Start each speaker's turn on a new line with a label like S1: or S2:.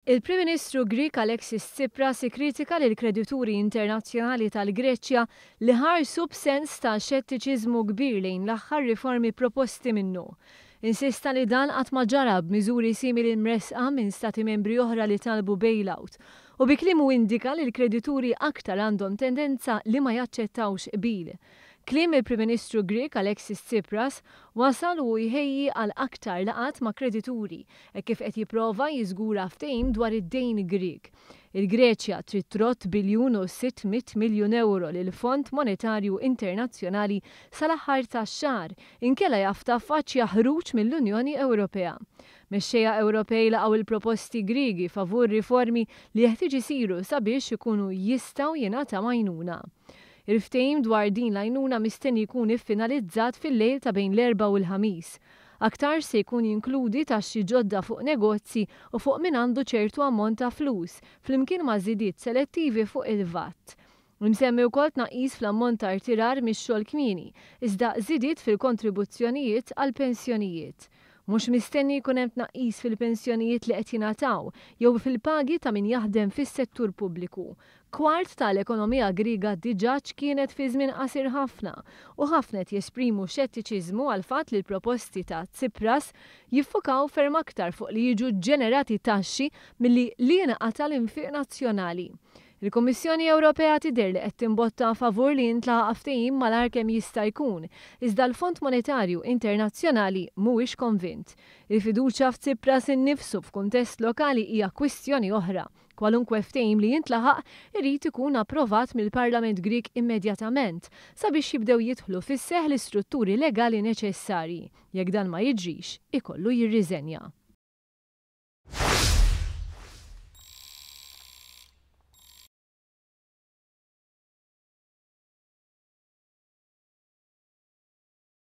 S1: Il-Prim Ministru Grik Alexis Tsipras ikkritika lill kredituri internazzjonali tal-Greċja li ħarsu b'sens ta' xettiċiżmu kbir lejn l-aħħar riformi proposti minnu. Insista li dan qatt ma ġara b'miżuri simili mresqa minn stati membri oħra li talbu bailout u bi kliemu indika li l-kredituri aktar għandhom tendenza li ma jaċċettawx qbil. Kliem il-Prim Ministru Grik Alexis Tsipras wasal u jħejji għal aktar laqat ma' kredituri e kif qed jipprova jiżgura ftehim dwar id-dejn Grik. Il-Greċja trid trott biljun u 600 miljun euro lil Fond Monetarju Internazzjonali sal-aħħar tax-xahar inkella jafta faċċja ħruġ mill-Unjoni Ewropea. Mexxejja Ewropej laqgħu il-proposti Griegi favur riformi li jeħtieġ isiru sabiex ikunu jistgħu jingħataw għajnuna. Il-ftehim dwar din l-għajnuna mistenni jkun iffinalizzat fil-lejl ta' bejn l-Erbgħa u l-Ħamis. Aktar se jkun jinkludi taxxi ġodda fuq negozji u fuq min għandu ċertu ammont ta' flus, flimkien ma' żidiet selettivi fuq il-VAT. Nsemmi wkoll tnaqqis fl-ammont ta' irtirar mix-xogħol kmieni, iżda żidiet fil-kontribuzzjonijiet għall pensjonijiet. Mhux mistenni jkun hemm tnaqqis fil-pensjonijiet li qed jingħataw jew fil-pagi ta' min jaħdem fis-settur pubbliku. Kwart tal-ekonomija Griega diġà kienet fi żmien qasir ħafna u ħafna qed jesprimu xettiċiżmu għal fatt li l-proposti ta' Tsipras jiffokaw ferm aktar fuq li jiġu ġenerati taxxi milli li jinqata' l-infiq nazzjonali. Il-Kummissjoni Ewropea tidher li qed timbotta favur li jintlaħaq ftehim malajr kemm jista' jkun, iżda l-Fond Monetarju Internazzjonali mhuwiex konvint. Il-fiduċja f'Tsipras innifsu f'kuntest lokali hija kwistjoni oħra. Kwalunkwe ftehim li jintlaħaq irid ikun approvat mill-Parlament Grik immedjatament sabiex jibdew jidħlu fis-seħħ l-istrutturi legali neċessarji. Jekk dan ma jiġrix, ikollu jirriżenja.